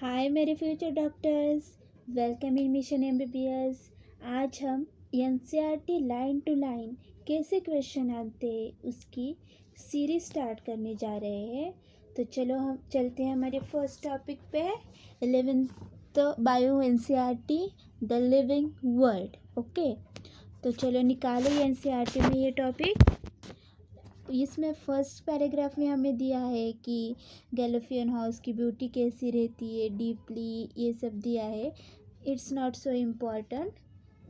हाय मेरे future doctors, welcome in mission MBBS. आज हम एनसीईआरटी लाइन टू लाइन कैसे क्वेश्चन आते हैं उसकी सीरीज स्टार्ट करने जा रहे हैं। तो चलो हम चलते हैं हमारे फर्स्ट टॉपिक पे, 11th bio NCERT the living world. Okay, तो चलो निकालो एनसीईआरटी में ये टॉपिक। इसमें फर्स्ट पैराग्राफ में हमें दिया है कि गैलोफियन हाउस की ब्यूटी कैसी रहती है, डीपली ये सब दिया है। It's not so important.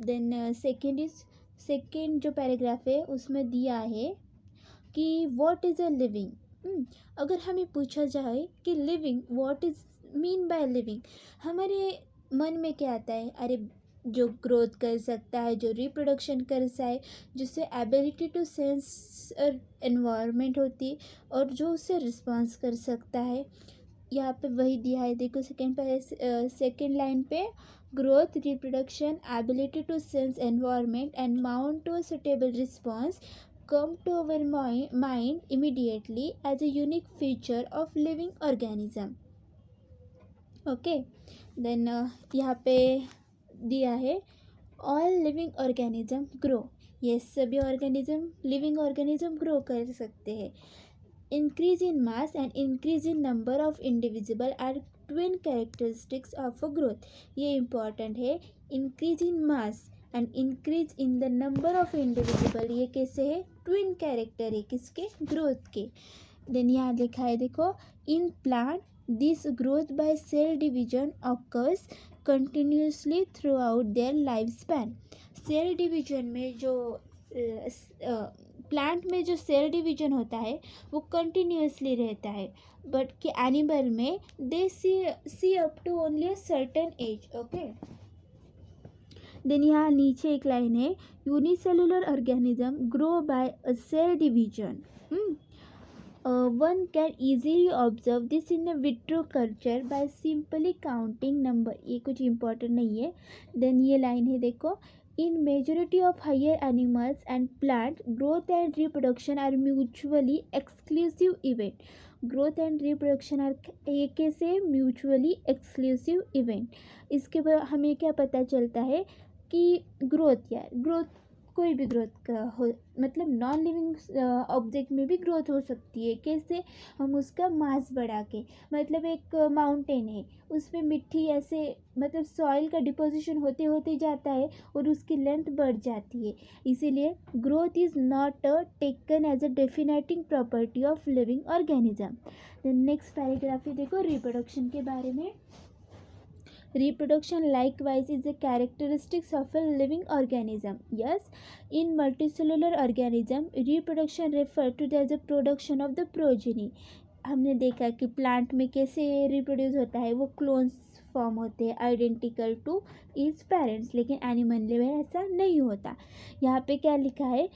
Then second जो पैराग्राफ है उसमें दिया है कि व्हाट इज़ अ लिविंग। अगर हमें पूछा जाए कि living, what is mean by living, हमारे मन में क्या आता है? अरे जो ग्रोथ कर सकता है, जो रिप्रोडक्शन कर सकता है, जिससे एबिलिटी टू सेंस एनवायरनमेंट होती है और जो उससे रिस्पॉन्स कर सकता है। यहाँ पे वही दिया है, देखो सेकेंड लाइन पे, growth, reproduction, ability to sense environment and mount to a suitable response come to our mind immediately as a unique feature of living organism. Okay, then यहाँ पे दिया है ऑल लिविंग ऑर्गेनिज्म ग्रो। ये सभी organism living organism grow कर सकते हैं। Increase in mass and increase in number of indivisible are twin characteristics of a growth. ये इम्पॉर्टेंट है। Increase in mass and increase in the number of indivisible, ये कैसे है? ट्विन कैरेक्टर है किसके? ग्रोथ के। देन यहाँ लिखा है, देखो, in plant this growth by cell division occurs continuously throughout their life span. Cell division में जो प्लांट में जो सेल डिवीजन होता है वो कंटिन्यूसली रहता है, बट कि एनिमल में they see up to only a certain age. Okay, then यहाँ नीचे एक लाइन है, unicellular organism grow by a cell division. One can easily observe this in a vitro culture by simply counting number। ये कुछ important नहीं है। Then ये line है, देखो, in majority of higher animals and plant growth and reproduction are mutually exclusive event। Growth and reproduction are ये कैसे? Mutually exclusive event. इसके बाद हमें क्या पता चलता है कि ग्रोथ कोई भी ग्रोथ का हो, मतलब नॉन लिविंग ऑब्जेक्ट में भी ग्रोथ हो सकती है। कैसे? हम उसका मास बढ़ा के, मतलब एक माउंटेन है, उसमें मिट्टी ऐसे, मतलब सॉइल का डिपोजिशन होते होते जाता है और उसकी लेंथ बढ़ जाती है। इसीलिए growth is not taken as a defining property of living organism. Next paragraph है, देखो, रिप्रोडक्शन के बारे में। Reproduction likewise is a characteristics of a living organism. Yes, in multicellular organism, reproduction referred to as a production of the progeny। हमने देखा कि plant में कैसे रिप्रोड्यूस होता है, वो क्लोन्स फॉर्म होते हैं आइडेंटिकल टू इट्स पेरेंट्स, लेकिन एनिमल में ऐसा नहीं होता। यहाँ पे क्या लिखा है?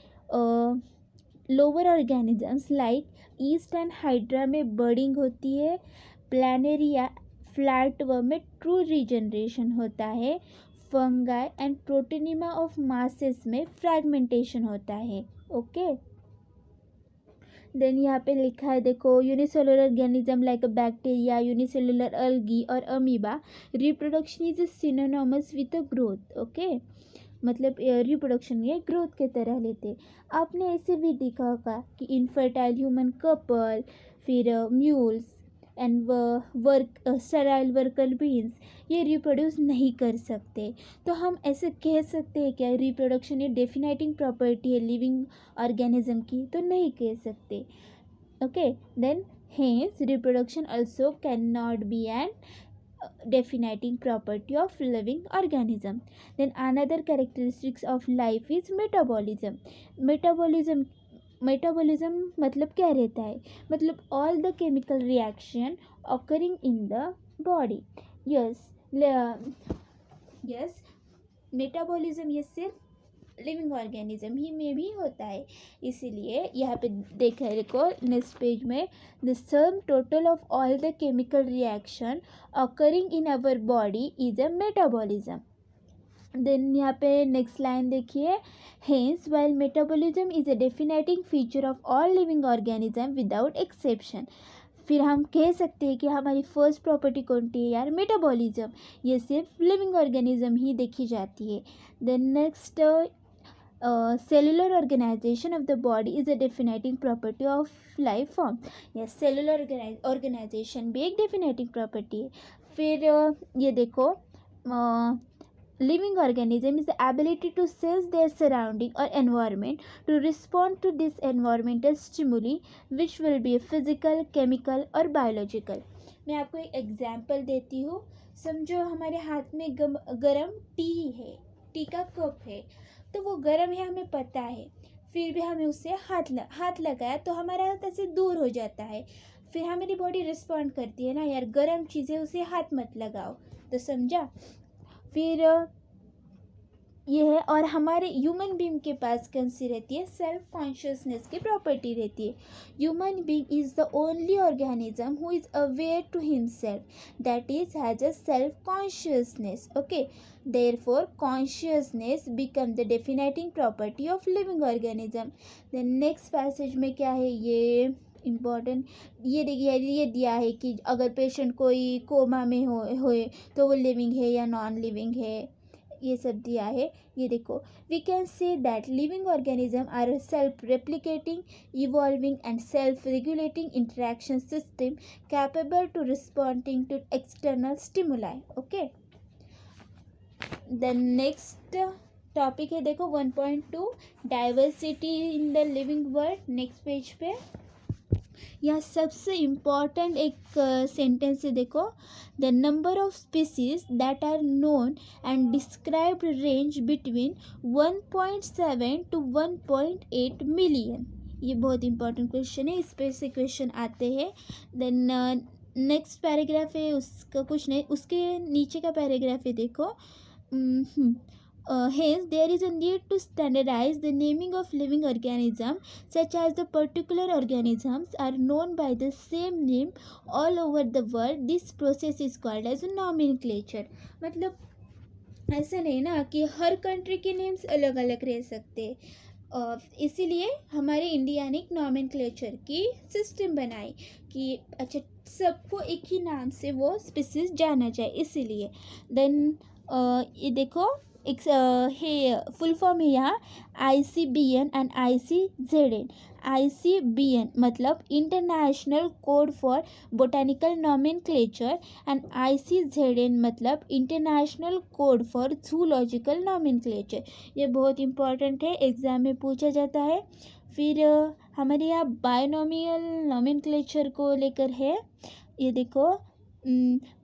Lower organisms like yeast and hydra में बर्डिंग होती है। प्लानेरिया फ्लैटवर्म में ट्रू रीजनरेशन होता है। Fungi and protonema of mosses में फ्रैगमेंटेशन होता है। ओके, देन यहाँ पे लिखा है, देखो, unicellular organism like a bacteria, unicellular algae और amoeba, reproduction is synonymous with growth. Okay, मतलब रिप्रोडक्शन ये ग्रोथ के तरह लेते। आपने ऐसे भी देखा होगा कि इनफर्टाइल ह्यूमन कपल, फिर mules and sterile worker beans, ये रिप्रोड्यूस नहीं कर सकते। तो हम ऐसे कह सकते हैं क्या रिप्रोडक्शन ये डेफिनेटिंग प्रॉपर्टी है लिविंग ऑर्गेनिज्म की? तो नहीं कह सकते। Okay, then hence reproduction also can not be an definiting property of living organism. Then another characteristics of life is metabolism। Metabolism मतलब क्या रहता है? मतलब all the chemical reaction occurring in the body. Yes, metabolism ये सिर्फ living organism ही में भी होता है। इसीलिए यहाँ पे देखा है, देखो नेक्स्ट पेज में, the sum total of all the chemical reaction occurring in our body is a metabolism. Then यहाँ पे नेक्स्ट लाइन देखिए, hence while metabolism is a defining feature of all living organism without exception, फिर हम कह सकते हैं कि हमारी फर्स्ट प्रॉपर्टी कौन सी है यार, मेटाबॉलिज्म। ये सिर्फ लिविंग ऑर्गेनिज्म ही देखी जाती है। Then next, cellular organization of the body is a defining property of life form. yes, cellular organization भी एक defining property है। फिर ये देखो, living organism is the ability to sense their surrounding or environment to respond to this environmental stimuli which will be physical, chemical और biological। मैं आपको एक एग्जांपल देती हूँ। समझो हमारे हाथ में गरम टी है, टी का कप है, तो वो गर्म है हमें पता है, फिर भी हमें उससे हाथ लगाया तो हमारा हाथ ऐसे दूर हो जाता है। फिर हमारी बॉडी रिस्पॉन्ड करती है ना यार, गर्म चीज़ें उसे हाथ मत लगाओ, तो समझा। फिर ये है, और हमारे ह्यूमन बीइंग के पास कौन सी रहती है, सेल्फ कॉन्शियसनेस की प्रॉपर्टी रहती है। Human being is the only organism who is aware to himself, that is has a self consciousness. Okay, therefore consciousness become the defining property of living organism. Then next passage में क्या है, ये important, ये देखिए, ये दिया है कि अगर पेशेंट कोई कोमा में होए तो वो लिविंग है या नॉन लिविंग है, ये सब दिया है। ये देखो, we can say that living organism are self replicating, evolving and self regulating interaction system capable to responding to external stimuli. Okay, then next topic है, देखो 1.2 diversity in the living world. Next page पे यहाँ सबसे important एक sentence है, देखो, the number of species that are known and described range between 1.7 to 1.8 million. ये बहुत इंपॉर्टेंट क्वेश्चन है, इस पे से क्वेश्चन आते हैं। देन नेक्स्ट पैराग्राफ है, उसका कुछ नहीं, उसके नीचे का पैराग्राफ है, देखो, hence there is a need to standardize the naming of living organisms, such as the particular organisms are known by the same name all over the world. This process is called as nomenclature. मतलब ऐसा नहीं ना कि हर country के names अलग अलग रह सकते, इसीलिए हमारे इंडिया ने एक नॉमेनक्लेचर की सिस्टम बनाई कि अच्छा सबको एक ही नाम से वो स्पीसीज जाना जाए, इसीलिए। देन ये देखो, एक है फुल फॉर्म है यहाँ, ICBN एंड ICZN। ICBN मतलब international code for botanical nomenclature and ICZN मतलब international code for zoological nomenclature. ये बहुत इंपॉर्टेंट है, एग्ज़ाम में पूछा जाता है। फिर हमारे यहाँ बायोनोमियल नॉमेनक्लेचर को लेकर है, ये देखो,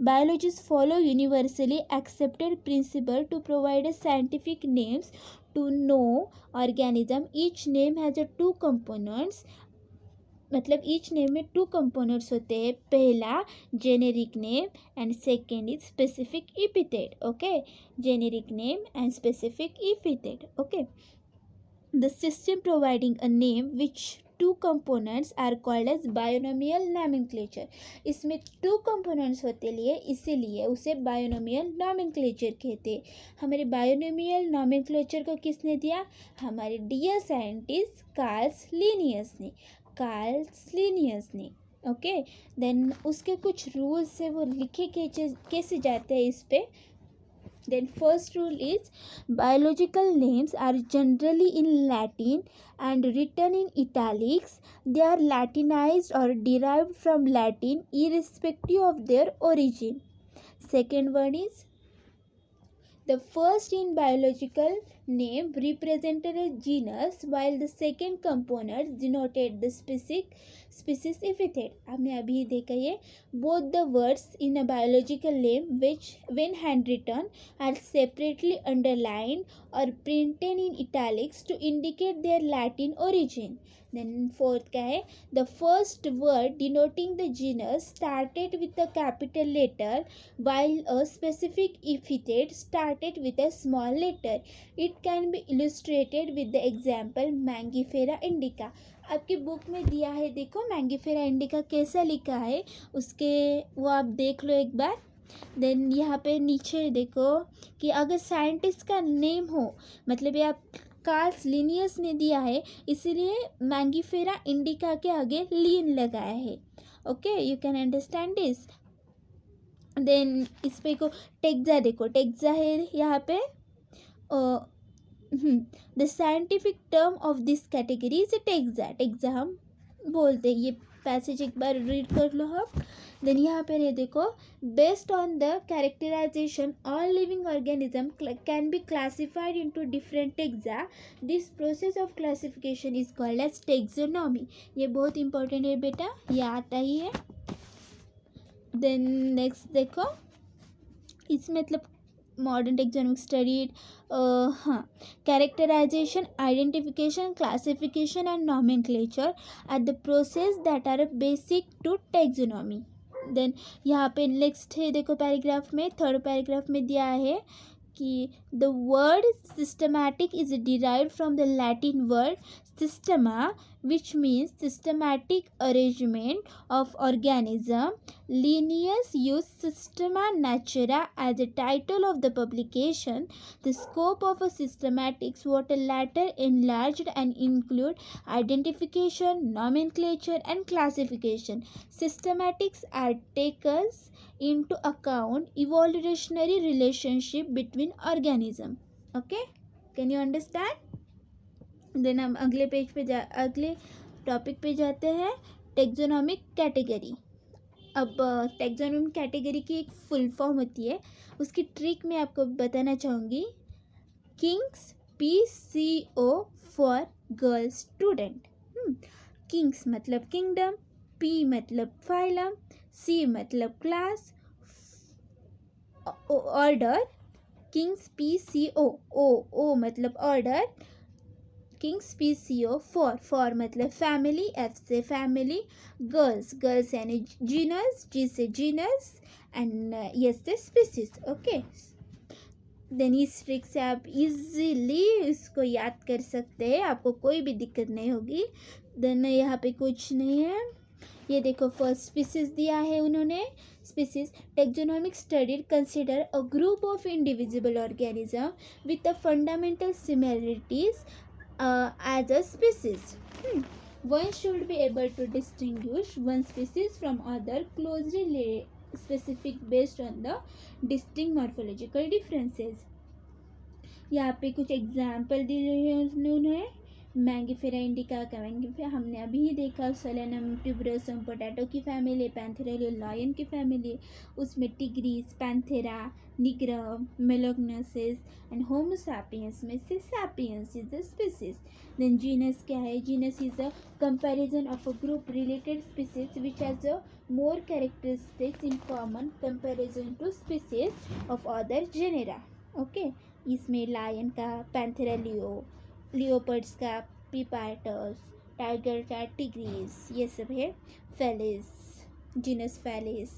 biologists follow universally accepted principle to provide a scientific names to know organism. Each name has a two components, मतलब ईच नेम में टू कंपोनेंट्स होते हैं, पहला generic name and second is specific epithet. Okay, generic name and specific epithet. Okay, the system providing a name which two components are called as binomial nomenclature। इसमें to components होते लिए इसीलिए उसे binomial nomenclature कहते हैं। हमारे binomial nomenclature को किसने दिया, हमारे डियर साइंटिस्ट कार्ल्स लिनियस ने। ओके, देन उसके कुछ रूल्स से वो लिखे कैसे जाते हैं इस पे। Then first rule is biological names are generally in Latin and written in italics. They are Latinized or derived from Latin irrespective of their origin. Second one is the first in biological name represented a genus while the second component denoted the species epithet। हमने अभी देखा ये, both the words in a biological name which when handwritten are separately underlined or printed in italics to indicate their Latin origin। Then fourth क्या है, the first word denoting the genus started with a capital letter while a specific epithet started with a small letter. It can be illustrated with the example Mangifera indica। आपकी book में दिया है, देखो Mangifera indica कैसा लिखा है, उसके वो आप देख लो एक बार। देन यहाँ पे नीचे देखो कि अगर साइंटिस्ट का नेम हो, मतलब ये आप कार्ल्स लिनियस ने दिया है, इसीलिए मैंगीफेरा इंडिका के आगे लीन लगाया है। Okay, you can understand this. Then इस पे को टेक्सा देखो, टेक्सा है यहाँ पे. The scientific term of this category is taxa. Taxa हम बोलते हैं. ये पैसेज एक बार रीड कर लो आप. देन यहाँ पर है देखो, based on the characterisation all living organism can be classified into different taxa. This process of classification is called as taxonomy. ये बहुत इंपॉर्टेंट है बेटा, ये आता ही है. देन नेक्स्ट देखो, इसमें मतलब मॉडर्न टेक्सोनॉमिक स्टडीड, हाँ, characterisation, identification, classification and nomenclature are the process that are basic to taxonomy. Then यहाँ पे नेक्स्ट है देखो, पैराग्राफ में, थर्ड पैराग्राफ में दिया है कि the word systematic is derived from the Latin word Systema, which means systematic arrangement of organism. Linnaeus used Systema Naturae as the title of the publication. The scope of a systematics was later enlarged and include identification, nomenclature and classification. Systematics are takes into account evolutionary relationship between organism. Okay, can you understand? Then हम अगले page पे अगले topic पे जाते हैं, taxonomic category. अब taxonomic category की एक फुल फॉर्म होती है, उसकी ट्रिक मैं आपको बताना चाहूँगी. Kings, PCO for girl student. Kings मतलब किंगडम, P मतलब फाइलम, C मतलब class, order. Kings PCO, O मतलब ऑर्डर, किंग्स PCO. फॉर मतलब फैमिली, F से फैमिली, गर्ल्स यानी जीनस, G से जीनस एंड S से स्पीसीज. ओके, देन इस ट्रिक से आप इजीली इसको याद कर सकते हैं, आपको कोई भी दिक्कत नहीं होगी. देन यहाँ पे कुछ नहीं है, ये देखो फर्स्ट स्पीसीज दिया है उन्होंने. Species, taxonomic study consider a group of indivisible organism with the fundamental similarities as a species. One should be able to distinguish one species from other closely specific based on the distinct morphological differences. यहाँ पे कुछ example दिए हैं उन्होंने. Mangifera indica का Mangifera हमने अभी ही देखा. सोलेनम ट्यूबरोसम पोटैटो की फैमिली, पैंथेरा लायन की फैमिली, उसमें टिग्रीस, पैंथेरा निग्रम, मेलोग्नोसिस एंड होमो सैपियंस में से sapiens is the species. Then genus क्या है? Genus is a comparison of a group related species which has a more characteristics in common comparison to species of other genera. Okay, इसमें lion का Panthera leo, leopards का पीपार्टस, tiger का tigris, ये सब है. Felis, genus Felis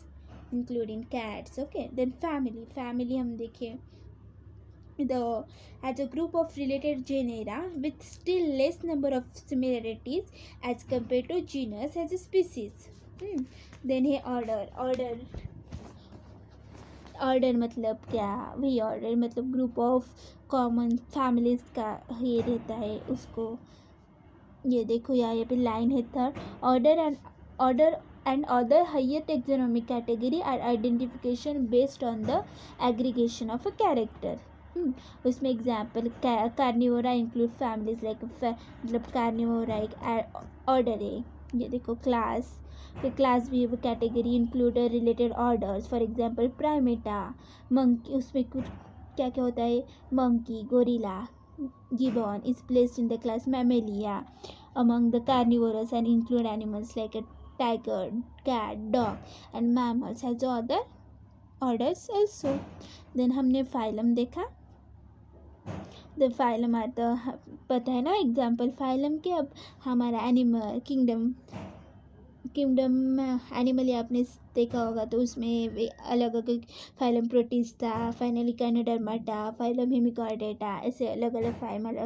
including cats. Okay, then family हम देखें, as a group of related genera with still less number of similarities as compared to genus as a species. Then है order मतलब क्या? वही ऑर्डर मतलब ग्रुप ऑफ कॉमन फैमिलीज का ये रहता है उसको. ये देखो यहाँ पे लाइन है third, order and other higher taxonomic category are identification based on the aggregation of a character. उसमें example Carnivora include families like, मतलब कार्निवोरा एक ऑर्डर है. ये देखो क्लास, फिर क्लास भी वो category include related orders. For example Primata, monkey, उसमें कुछ क्या क्या होता है, monkey, gorilla, gibbon is placed in the class Mammalia among the carnivorous and include animals like a tiger, cat, dog and mammals has other orders also. Then हमने phylum देखा. The phylum आता पता है ना एग्जाम्पल फाइलम के. अब हमारा animal kingdom animal आपने देखा होगा, तो उसमें अलग अलग फाइलम प्रोटिस्टा, फाइनली कैनोडर्माटा, फाइलम हेमिकॉर्डेटा, ऐसे अलग अलग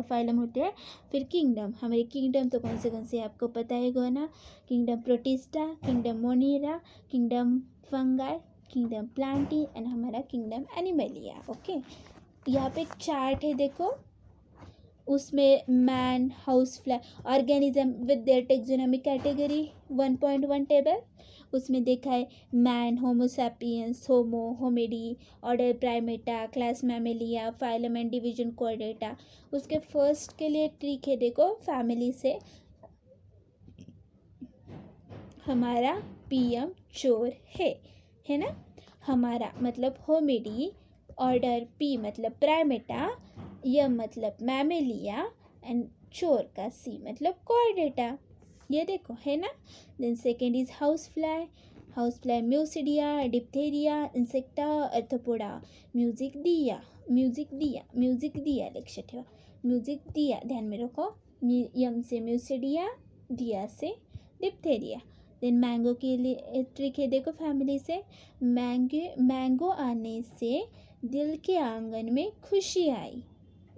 फाइलम होते हैं. फिर किंगडम, हमारे किंगडम तो कौन से आपको पता है ना, kingdom Protista, kingdom Monera, kingdom fungi, kingdom Plantae and हमारा किंगडम एनिमलिया. ओके, यहाँ पे एक चार्ट है देखो, उसमें man, house fly, organism with their taxonomic category 1.1 table. उसमें देखा है man, Homo sapiens, Homo, Hominidae, order Primata, class Mammalia, phylum and division कोऑर्डिनेटा। उसके फर्स्ट के लिए ट्रिक है, देखो फैमिली से हमारा पीएम चोर है ना। हमारा मतलब होमिडी, ऑर्डर पी मतलब प्राइमेटा, यम मतलब मैमेलिया एंड चोर का सी मतलब कोऑर्डिनेटा। ये देखो है ना। Then second is house fly Muscidae, Diptera, Insecta, Arthropoda. Music दिया लक्ष्य ठेवा, म्यूजिक दिया ध्यान में रखो। यम से म्यूसिडिया, दिया से डिप्थेरिया। देन मैंगो के लिए ट्रिक है, देखो फैमिली से मैंगो आने से दिल के आंगन में खुशी आई,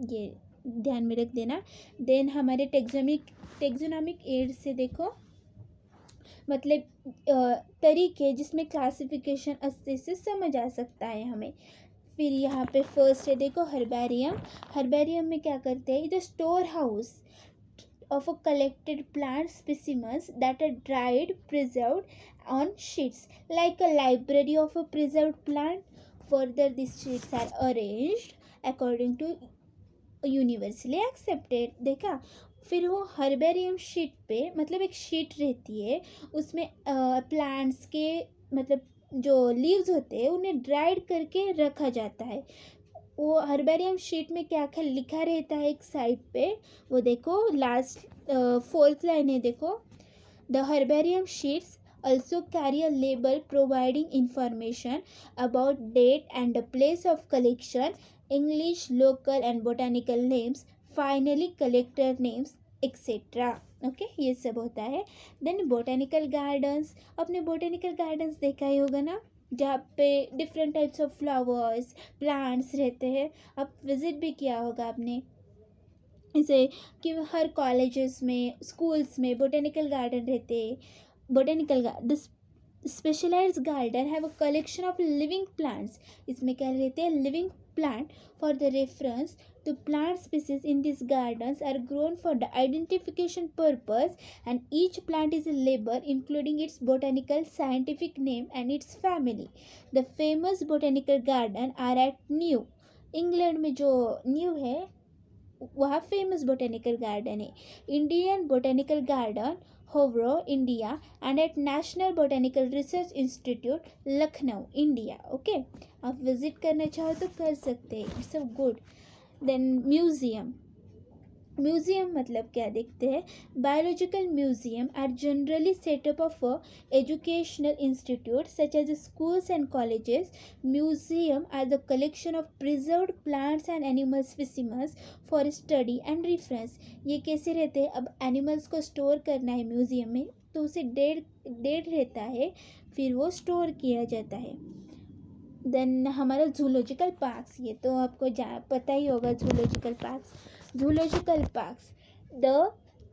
ये ध्यान में रख देना। देन हमारे टेक्सोनॉमिक एड से देखो मतलब तरीके जिसमें क्लासिफिकेशन अच्छे से समझ आ सकता है हमें। फिर यहाँ पे फर्स्ट है देखो हर्बेरियम में क्या करते हैं, is store house of a collected plant specimens that are dried, preserved on sheets, like a library of a preserved plant. Further, these sheets are arranged according to universally accepted। देखा। फिर वो herbarium sheet पे मतलब एक sheet रहती है, उसमें plants के मतलब जो लीव्स होते हैं उन्हें ड्राइड करके रखा जाता है। वो हर्बेरियम शीट में क्या क्या लिखा रहता है एक साइड पे, वो देखो लास्ट फोर्थ लाइन है देखो। The herbarium sheets also carry a label providing information about date and the place of collection, English, local and botanical names, finally collector names etc. Okay ये सब होता है। देन बोटेनिकल गार्डन्स, अपने botanical gardens देखा ही होगा ना, जहाँ पे different types of flowers plants रहते हैं। अब विजिट भी किया होगा आपने इसे, कि हर कॉलेजेस में स्कूल्स में बोटेनिकल गार्डन रहते हैं। Botanical the specialised garden have a collection of living plants, इसमें क्या रहते हैं living plant. For the reference the plant species in these gardens are grown for the identification purpose and each plant is a label including its botanical scientific name and its family. The famous botanical garden are at new, England में जो new है वहाँ famous botanical garden है। Indian botanical garden Howrah India and at national botanical research institute Lucknow India. Okay आप visit करना चाहो तो कर सकते हैं, it's a good. Then museum मतलब क्या देखते हैं, biological museum are generally setup of educational institute such as schools and colleges. Museum are the collection of preserved plants and animal specimens for study and reference. ये कैसे रहते हैं, अब animals को स्टोर करना है म्यूजियम में तो उसे डेट रहता है, फिर वो स्टोर किया जाता है। देन हमारा जूलॉजिकल पार्क्स, ये तो आपको पता ही होगा। Zoological parks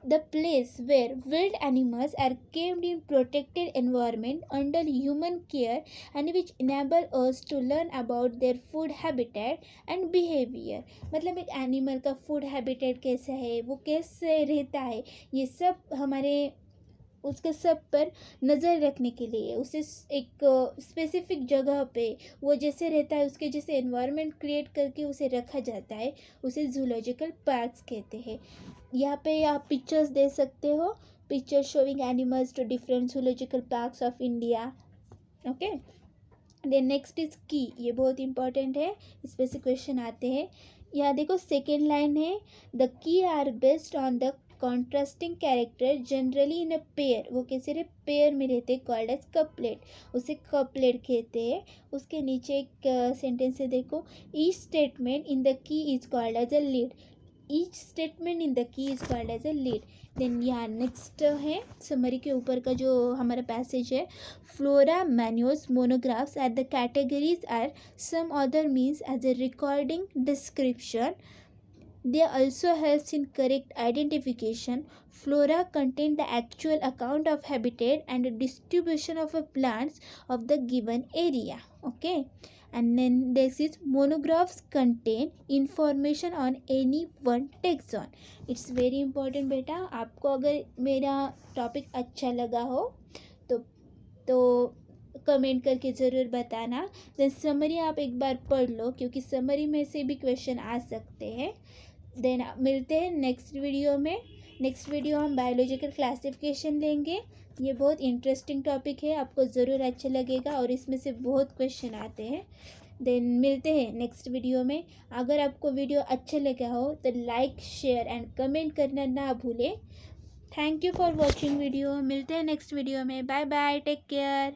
the place where wild animals are kept in protected environment under human care and which enable us to learn about their food habitat and behavior। मतलब एक एनिमल का food habitat कैसा है, वो कैसे रहता है, ये सब हमारे उसके सब पर नज़र रखने के लिए उसे एक स्पेसिफिक जगह पे वो जैसे रहता है उसके जैसे एनवायरनमेंट क्रिएट करके उसे रखा जाता है, उसे जूलॉजिकल पार्क्स कहते हैं। यहाँ पे आप पिक्चर्स दे सकते हो, picture showing animals to different zoological parks of India. Okay then next is key, ये बहुत इंपॉर्टेंट है, इस पे से क्वेश्चन आते हैं। यहाँ देखो सेकेंड लाइन है, the key are based on the contrasting character generally in a pair, वो कैसे रहे पेयर में रहते हैं, कॉल्ड एज कपलेट, उसे कपलेट कहते हैं। उसके नीचे एक सेंटेंस है देखो, each statement in the key is called as a lead, each statement in the key is called as a lead. Then यहाँ नेक्स्ट है समरी के ऊपर का जो हमारा पैसेज है, flora manuals monographs at the categories are some other means as a recording description They also helps in correct identification. Flora contain the actual account of habitat and distribution of a plants of the given area. Okay, and then this is monographs contain information on any one taxon. It's very important बेटा, आपको अगर मेरा topic अच्छा लगा हो तो तो comment करके ज़रूर बताना। देन समरी आप एक बार पढ़ लो, क्योंकि समरी में से भी क्वेश्चन आ सकते हैं। देन मिलते हैं नेक्स्ट वीडियो में। नेक्स्ट वीडियो हम बायोलॉजिकल क्लासिफिकेशन लेंगे। ये बहुत इंटरेस्टिंग टॉपिक है, आपको ज़रूर अच्छा लगेगा और इसमें से बहुत क्वेश्चन आते हैं। देन मिलते हैं नेक्स्ट वीडियो में। अगर आपको वीडियो अच्छा लगा हो तो लाइक शेयर एंड कमेंट करना ना भूलें। Thank you for watching video. मिलते हैं नेक्स्ट वीडियो में। Bye bye, take care.